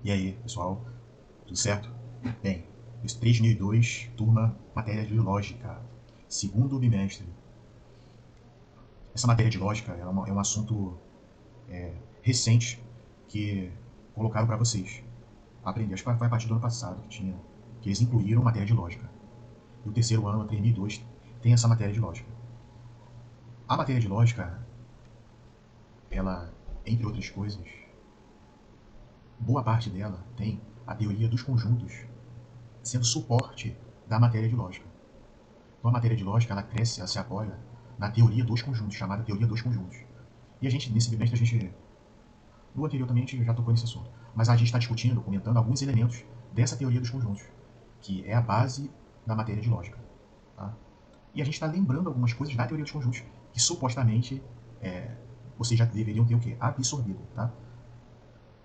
E aí, pessoal, tudo certo? Bem, esse 3002, turma, matéria de lógica, segundo bimestre. Essa matéria de lógica é um assunto recente que colocaram para vocês aprender. Acho que foi a partir do ano passado que eles incluíram matéria de lógica. E o terceiro ano, a 3002, tem essa matéria de lógica. A matéria de lógica, ela, entre outras coisas, boa parte dela tem a teoria dos conjuntos sendo suporte da matéria de lógica. Então a matéria de lógica, ela cresce, ela se apoia na teoria dos conjuntos, chamada teoria dos conjuntos. E a gente, nesse bimestre, no anterior também a gente já tocou nesse assunto, mas a gente está discutindo, comentando alguns elementos dessa teoria dos conjuntos, que é a base da matéria de lógica. Tá? E a gente está lembrando algumas coisas da teoria dos conjuntos que supostamente vocês já deveriam ter o quê? Absorvido. Tá?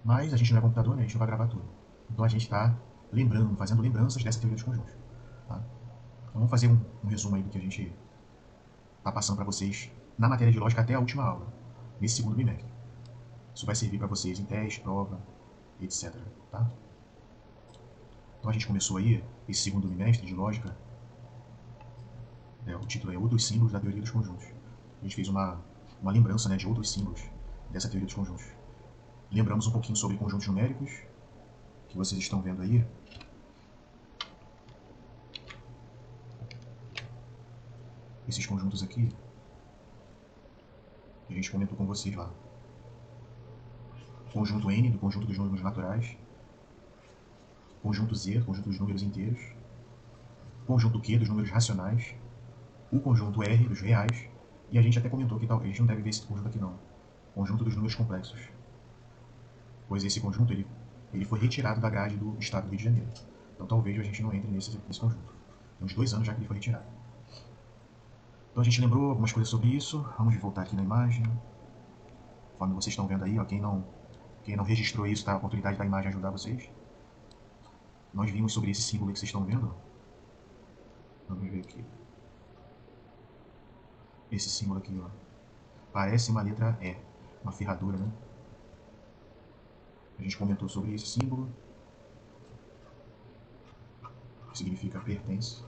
Mas a gente não é computador, né? A gente não vai gravar tudo. Então a gente está lembrando, fazendo lembranças dessa teoria dos conjuntos. Tá? Então vamos fazer um resumo aí do que a gente está passando para vocês na matéria de lógica até a última aula, nesse segundo bimestre. Isso vai servir para vocês em teste, prova, etc. Tá? Então a gente começou aí esse segundo bimestre de lógica, o título é Outros Símbolos da Teoria dos Conjuntos. A gente fez uma lembrança, né, de outros símbolos dessa teoria dos conjuntos. Lembramos um pouquinho sobre conjuntos numéricos, que vocês estão vendo aí. Esses conjuntos aqui, que a gente comentou com vocês lá. Conjunto N, do conjunto dos números naturais. Conjunto Z, conjunto dos números inteiros. Conjunto Q, dos números racionais. O conjunto R, dos reais. E a gente até comentou que talvez a gente não deve ver esse conjunto aqui não. Conjunto dos números complexos. Pois esse conjunto ele foi retirado da grade do estado do Rio de Janeiro. Então talvez a gente não entre nesse conjunto. Tem uns 2 anos já que ele foi retirado. Então a gente lembrou algumas coisas sobre isso. Vamos voltar aqui na imagem. Conforme vocês estão vendo aí, ó, quem não registrou isso, tá? A oportunidade da imagem ajudar vocês. Nós vimos sobre esse símbolo que vocês estão vendo. Vamos ver aqui. Esse símbolo aqui, ó. Parece uma letra E, uma ferradura, né? A gente comentou sobre esse símbolo. Que significa pertence.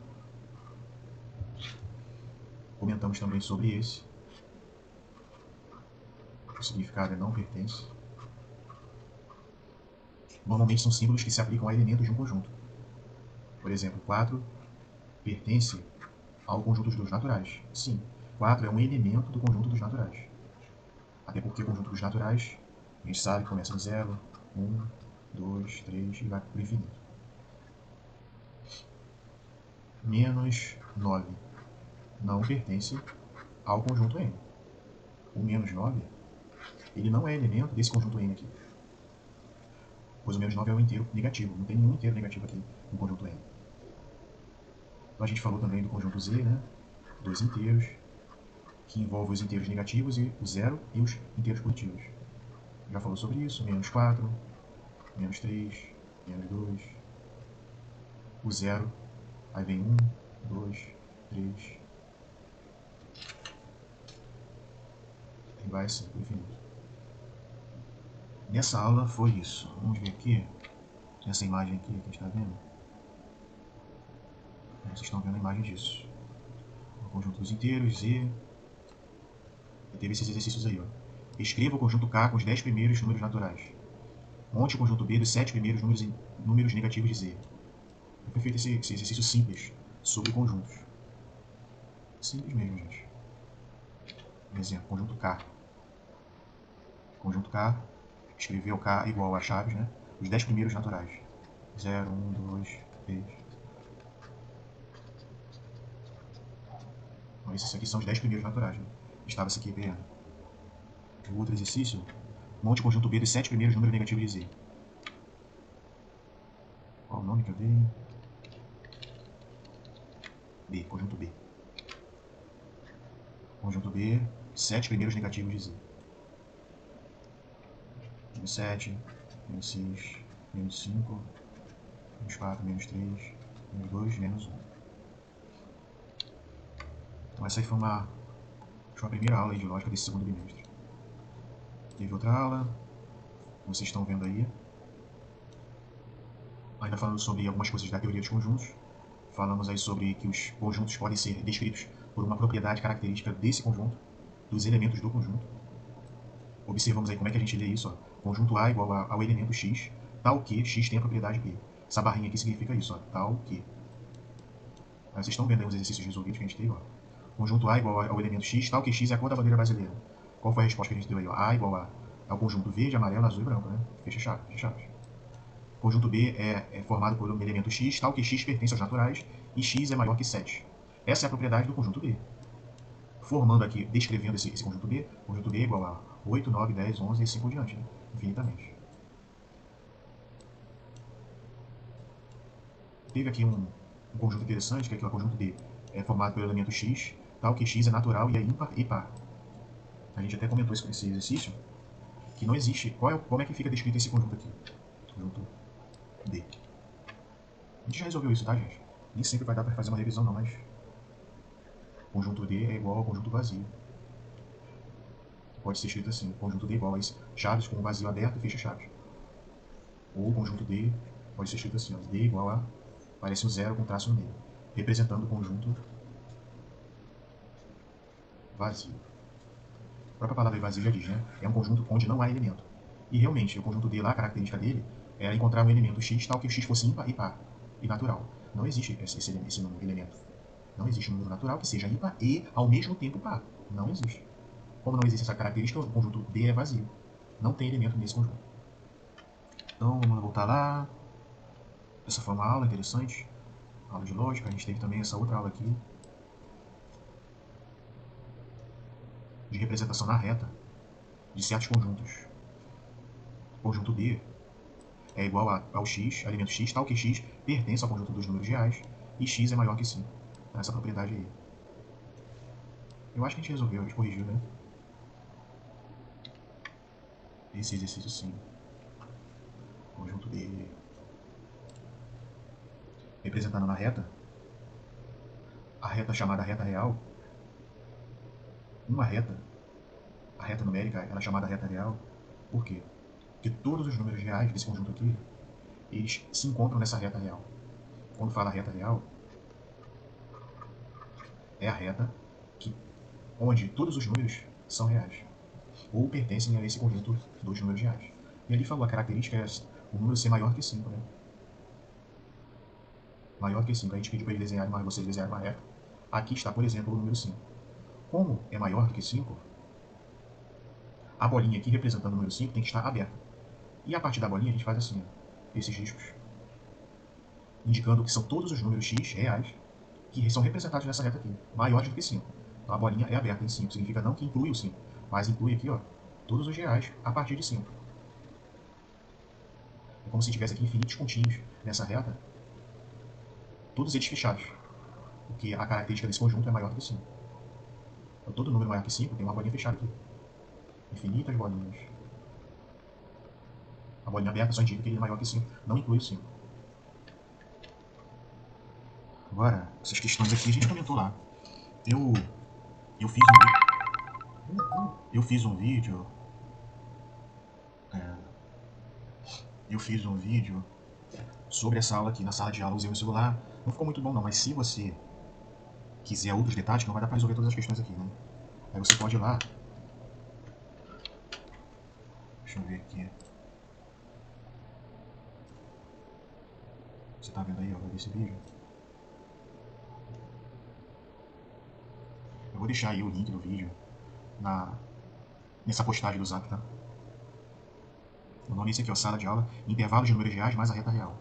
Comentamos também sobre esse. O significado é não pertence. Normalmente são símbolos que se aplicam a elementos de um conjunto. Por exemplo, 4 pertence ao conjunto dos naturais. Sim, 4 é um elemento do conjunto dos naturais. Até porque o conjunto dos naturais, a gente sabe que começa no 0, 1, 2, 3 e vai para o infinito. Menos 9 não pertence ao conjunto N. O menos 9, ele não é elemento desse conjunto N aqui. Pois o menos 9 é um inteiro negativo. Não tem nenhum inteiro negativo aqui no conjunto N. Então a gente falou também do conjunto Z, né? Dois inteiros, que envolve os inteiros negativos e o 0 e os inteiros positivos. Já falou sobre isso. Menos 4, menos 3, menos 2, o 0, aí vem 1, 2, 3, e vai assim, para o infinito. Nessa aula foi isso. Vamos ver aqui, nessa imagem aqui que a gente está vendo. Vocês estão vendo a imagem disso. O conjunto dos inteiros, Z. E teve esses exercícios aí, ó. Escreva o conjunto K com os 10 primeiros números naturais. Monte o conjunto B dos 7 primeiros números negativos de Z. Foi feito esse exercício simples sobre conjuntos. Simples mesmo, gente. Por exemplo, conjunto K. Conjunto K, escreveu K igual a chaves, né? Os 10 primeiros naturais. 0, 1, 2, 3. Então, esses aqui são os 10 primeiros naturais, né? Estava esse aqui vendo. O outro exercício, monte o conjunto B dos 7 primeiros números negativos de Z. Qual o nome que eu dei? B, conjunto B. Conjunto B, 7 primeiros negativos de Z. Menos 7, menos 6, menos 5, menos 4, menos 3, menos 2, menos 1. Então essa aí foi a primeira aula de lógica desse segundo bimestre. Teve outra aula, vocês estão vendo aí. Ainda falando sobre algumas coisas da teoria dos conjuntos, falamos aí sobre que os conjuntos podem ser descritos por uma propriedade característica desse conjunto, dos elementos do conjunto. Observamos aí como é que a gente lê isso. Ó. Conjunto A igual ao elemento x, tal que x tem a propriedade B. Essa barrinha aqui significa isso, ó, tal que. Aí vocês estão vendo aí os exercícios resolvidos que a gente teve. Ó. Conjunto A igual ao elemento x, tal que x é a cor da bandeira brasileira. Qual foi a resposta que a gente deu aí? Ó? A igual a é o conjunto verde, amarelo, azul e branco, né? Fecha chave, fecha chave. Conjunto B é formado por um elemento x, tal que x pertence aos naturais e x é maior que 7. Essa é a propriedade do conjunto B. Formando aqui, descrevendo esse conjunto B é igual a 8, 9, 10, 11 e assim por diante, né? Infinitamente. Teve aqui um conjunto interessante, que é o conjunto D é formado pelo elemento x, tal que x é natural e é ímpar e par. A gente até comentou esse exercício, que não existe. Como é que fica descrito esse conjunto aqui? Conjunto D. A gente já resolveu isso, tá, gente? Nem sempre vai dar para fazer uma revisão, não, mas conjunto D é igual ao conjunto vazio. Pode ser escrito assim: conjunto D é igual a chaves com vazio aberto e fecha chaves. Ou conjunto D pode ser escrito assim: ó, D igual a parece um zero com traço no meio, representando o conjunto vazio. A própria palavra vazio já diz, né? É um conjunto onde não há elemento. E realmente, o conjunto D lá, a característica dele era encontrar um elemento x tal que o x fosse ímpar e par, e natural. Não existe esse elemento. Não existe um número natural que seja ímpar e, ao mesmo tempo, par. Não existe. Como não existe essa característica, o conjunto D é vazio. Não tem elemento nesse conjunto. Então, vamos voltar lá. Essa foi uma aula interessante. Aula de lógica. A gente teve também essa outra aula aqui de representação na reta de certos conjuntos. O conjunto D é igual ao x, elemento x, tal que x pertence ao conjunto dos números reais e x é maior que 5. Essa propriedade aí. Eu acho que a gente resolveu, a gente corrigiu, né? Esse exercício sim. Conjunto D representando na reta, a reta chamada reta real, uma reta, a reta numérica, ela é chamada reta real, por quê? Porque todos os números reais desse conjunto aqui, eles se encontram nessa reta real. Quando fala reta real, é a reta que, onde todos os números são reais, ou pertencem a esse conjunto dos números reais. E ali falou, a característica é o número ser maior que 5, né? Maior que 5. A gente pediu para ele desenhar vocês desenharem uma reta. Aqui está, por exemplo, o número 5. Como é maior do que 5, a bolinha aqui representando o número 5 tem que estar aberta. E a partir da bolinha a gente faz assim, ó, esses riscos, indicando que são todos os números x reais que são representados nessa reta aqui, maiores do que 5. Então a bolinha é aberta em 5, significa não que inclui o 5, mas inclui aqui, ó, todos os reais a partir de 5. É como se tivesse aqui infinitos pontinhos nessa reta, todos eles fechados, porque a característica desse conjunto é maior do que 5. Então todo número maior que 5 tem uma bolinha fechada aqui. Infinitas bolinhas. A bolinha aberta só indica que ele é maior que 5, não inclui o 5. Agora, essas questões aqui a gente comentou lá. Eu, eu fiz um vídeo. É, eu fiz um vídeo sobre essa aula aqui na sala de aula, usei o celular. Não ficou muito bom não, mas se você quiser outros detalhes, não vai dar para resolver todas as questões aqui, né? Aí você pode ir lá. Deixa eu ver aqui. Você tá vendo aí, ó, vai ver esse vídeo? Eu vou deixar aí o link do vídeo nessa postagem do Zap, tá? O nome é esse aqui, ó, sala de aula, intervalos de números reais mais a reta real.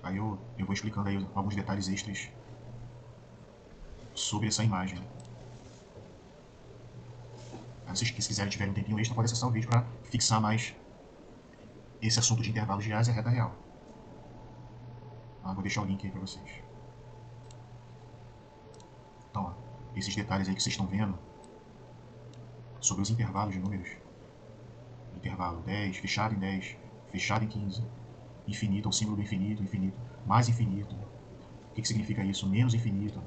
Aí eu vou explicando aí alguns detalhes extras sobre essa imagem. Aí vocês que se quiserem tiverem um tempinho extra, podem acessar o vídeo para fixar mais esse assunto de intervalos reais e a reta real. Vou deixar o link aí para vocês. Então, ó, esses detalhes aí que vocês estão vendo sobre os intervalos de números. Intervalo 10, fechado em 10, fechado em 15, infinito, é o símbolo do infinito, infinito, mais infinito. O que significa isso? Menos infinito.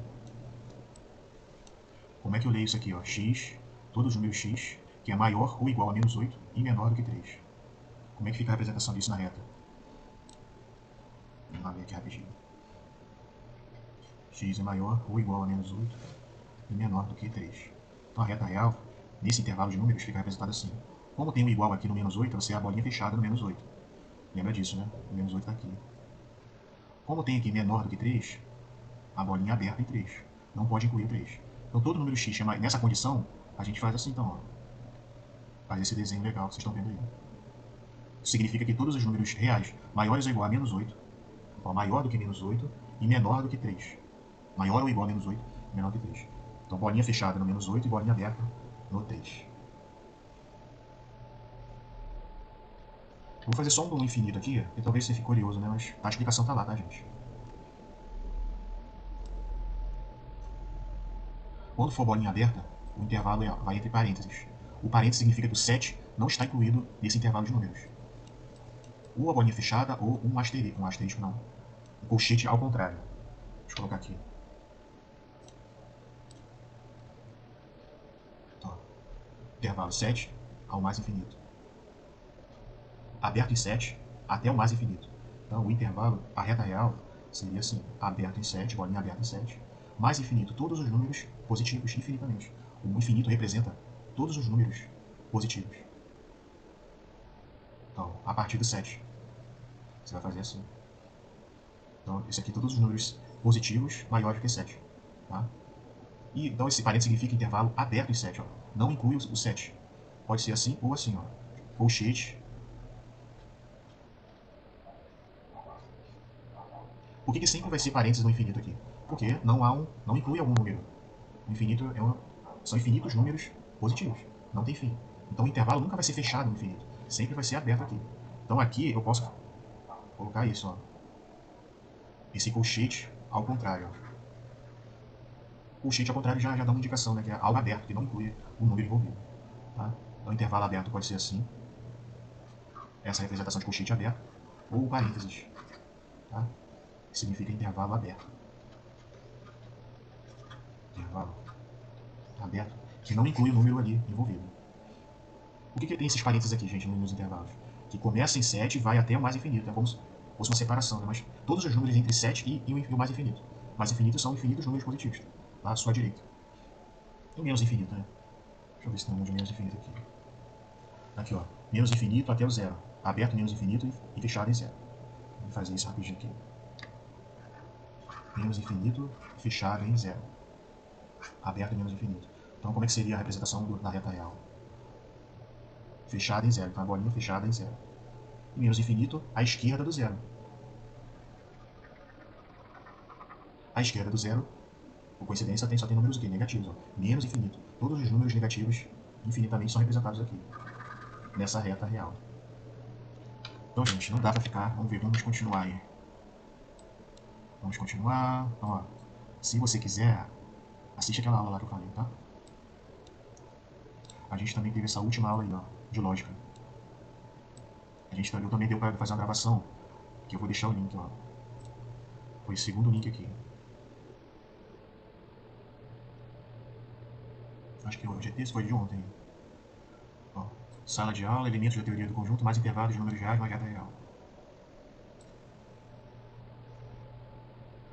Como é que eu leio isso aqui? Ó? X, todos os números x, que é maior ou igual a menos 8 e menor do que 3. Como é que fica a representação disso na reta? Vamos lá ver aqui rapidinho. X é maior ou igual a menos 8 e menor do que 3. Então a reta real, nesse intervalo de números, fica representada assim. Como tem um igual aqui no menos 8, você é a bolinha fechada no menos 8. Lembra disso, né? O menos 8 está aqui. Como tem aqui menor do que 3, a bolinha aberta em 3. Não pode incluir o 3. Então todo número x é nessa condição, a gente faz assim então, ó. Faz esse desenho legal que vocês estão vendo aí. Isso significa que todos os números reais maiores ou igual a menos 8, então maior do que menos 8 e menor do que 3. Maior ou igual a menos 8, menor que 3. Então bolinha fechada no menos 8 e bolinha aberta no 3. Vou fazer só um infinito aqui, porque talvez você fique curioso, né? Mas a explicação tá lá, tá, gente? Quando for bolinha aberta, o intervalo vai entre parênteses. O parênteses significa que o 7 não está incluído nesse intervalo de números. Ou a bolinha fechada ou um asterisco não. Um colchete ao contrário. Deixa eu colocar aqui. Ó. Intervalo 7 ao mais infinito. Aberto em 7 até o mais infinito. Então o intervalo, a reta real, seria assim, aberto em 7, bolinha aberta em 7, mais infinito, todos os números positivos infinitamente. O infinito representa todos os números positivos. Então, a partir do 7, você vai fazer assim. Então, esse aqui, todos os números positivos maiores que 7. Tá? E, então, esse parênteses significa intervalo aberto em 7. Ó. Não inclui o 7. Pode ser assim ou assim. Ó. Colchete. Por que sempre vai ser parênteses no infinito aqui? Porque não inclui algum número. O infinito são infinitos números positivos. Não tem fim. Então o intervalo nunca vai ser fechado no infinito. Sempre vai ser aberto aqui. Então aqui eu posso colocar isso, ó. Esse colchete ao contrário. Ó. Colchete ao contrário já dá uma indicação, né? Que é algo aberto, que não inclui o número envolvido. Tá? Então o intervalo aberto pode ser assim. Essa representação de colchete aberto. Ou parênteses. Tá? Que significa intervalo aberto. Intervalo aberto. Que não inclui o número ali envolvido. Por que tem esses parênteses aqui, gente, nos intervalos? Que começa em 7 e vai até o mais infinito. É como se fosse uma separação, né? Mas todos os números entre 7 e o mais infinito. Mais infinitos são infinitos números positivos. Lá à sua direita. E menos infinito, né? Deixa eu ver se tem um de menos infinito aqui. Aqui, ó. Menos infinito até o zero. Aberto menos infinito e fechado em zero. Vou fazer isso rapidinho aqui. Menos infinito, fechado em zero. Aberto menos infinito. Então, como é que seria a representação da reta real? Fechada em zero. Então, a bolinha fechada em zero. E menos infinito à esquerda do zero. À esquerda do zero, por coincidência, só tem números aqui, negativos. Ó. Menos infinito. Todos os números negativos infinitamente são representados aqui, nessa reta real. Então, gente, não dá pra ficar. Vamos ver, vamos continuar aí. Vamos continuar. Então, ó, se você quiser, assiste aquela aula lá que eu falei, tá? A gente também teve essa última aula aí, ó, de lógica. Eu também deu pra fazer uma gravação, que eu vou deixar o link, ó. Foi o segundo link aqui. Acho que hoje é terça, foi de ontem. Ó, sala de aula, elementos da teoria do conjunto, mais intervalos de números reais, mais reta real.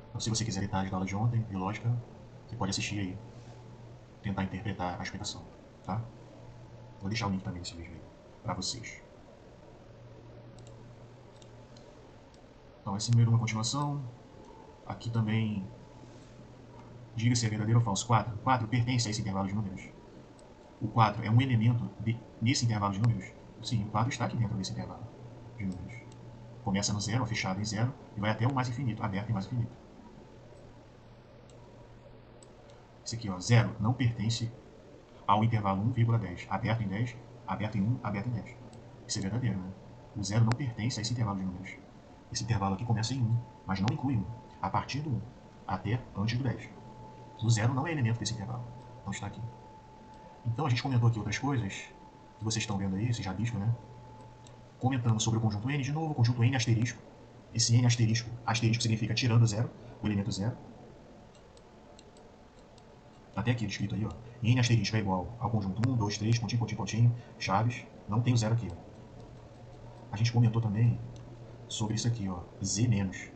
Então, se você quiser detalhes da aula de ontem, de lógica, você pode assistir aí. Tentar interpretar a explicação, tá? Vou deixar o link também nesse vídeo aí, pra vocês. Então, esse número é uma continuação. Aqui também, diga se é verdadeiro ou falso. 4. 4 pertence a esse intervalo de números. O 4 é um elemento nesse intervalo de números? Sim, o 4 está aqui dentro desse intervalo de números. Começa no zero, fechado em zero, e vai até o mais infinito, aberto e mais infinito. Esse aqui, ó, 0 não pertence ao intervalo 1,10. Aberto em 10, aberto em 1, aberto em 10. Isso é verdadeiro, né? O 0 não pertence a esse intervalo de números. Esse intervalo aqui começa em 1, mas não inclui 1. A partir do 1 até antes do 10. O 0 não é elemento desse intervalo. Não está aqui. Então a gente comentou aqui outras coisas que vocês estão vendo aí, vocês já viram, né? Comentando sobre o conjunto N, de novo, o conjunto N asterisco. Esse N asterisco, asterisco significa tirando o zero, o elemento zero. Até aqui escrito aí, ó. N asterisco é igual ao conjunto 1, 2, 3, pontinho, pontinho, pontinho, chaves. Não tem o zero aqui, ó. A gente comentou também sobre isso aqui, ó. Z menos.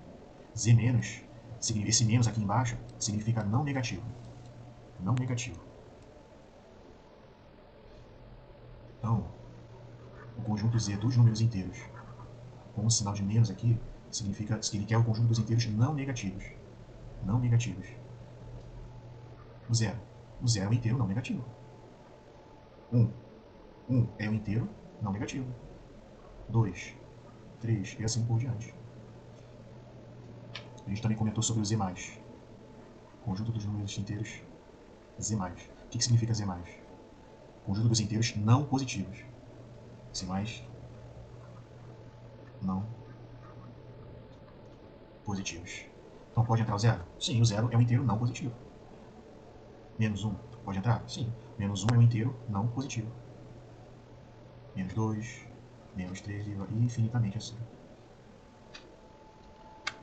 Z menos, esse menos aqui embaixo, significa não negativo. Não negativo. Então, o conjunto Z dos números inteiros, com o sinal de menos aqui, significa que ele quer o conjunto dos inteiros não negativos. Não negativos. O zero. O zero é um inteiro não negativo. 1. 1 é um inteiro não negativo. 2, 3 e assim por diante. A gente também comentou sobre o Z+. Conjunto dos números inteiros Z+. O que significa Z+? Conjunto dos inteiros não positivos. Z+, não positivos. Então pode entrar o zero? Sim, o zero é um inteiro não positivo. Menos 1 pode entrar? Sim. Menos 1 é um inteiro não positivo. Menos 2, menos 3 e infinitamente assim.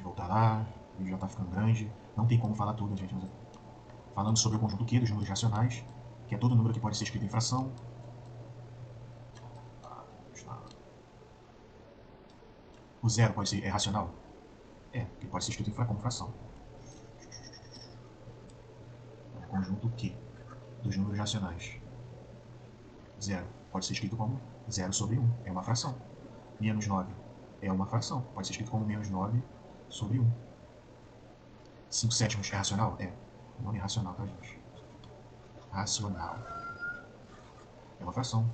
Voltar lá, o vídeo já está ficando grande. Não tem como falar tudo, gente. Falando sobre o conjunto Q dos números racionais, que é todo número que pode ser escrito em fração. O zero pode ser racional? É, porque pode ser escrito como fração. É o conjunto Q dos números racionais. Zero pode ser escrito como 0 sobre 1, é uma fração. Menos 9 é uma fração, pode ser escrito como menos 9 sobre 1. 5 sétimos é racional? É. O nome é racional, tá, gente? Racional. É uma fração.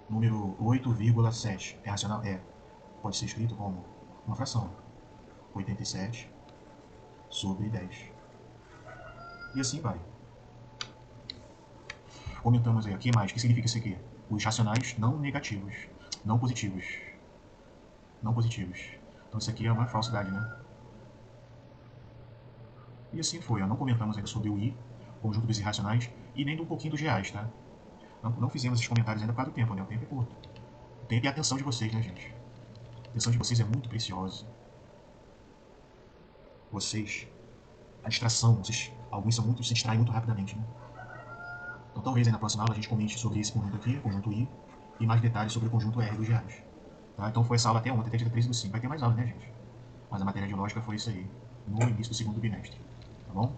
Número 8,7 é racional? É. Pode ser escrito como uma fração. 87 sobre 10. E assim vai. Comentamos aí, o que mais? O que significa isso aqui? Os racionais não negativos, não positivos. Não positivos. Então isso aqui é uma falsidade, né? E assim foi. Não comentamos ainda sobre o I, conjunto dos irracionais, e nem um pouquinho dos reais, tá? Não fizemos esses comentários ainda por causa do tempo, né? O tempo é curto. O tempo e a atenção de vocês, né, gente? A atenção de vocês é muito preciosa. Vocês, a distração, alguns se distraem muito rapidamente, né? Então talvez aí na próxima aula a gente comente sobre esse conjunto aqui, conjunto I, e mais detalhes sobre o conjunto R dos reais. Tá? Então foi essa aula até ontem, até dia 13 do 5. Vai ter mais aula, né, gente? Mas a matéria de lógica foi isso aí, no início do segundo bimestre. Tá bom?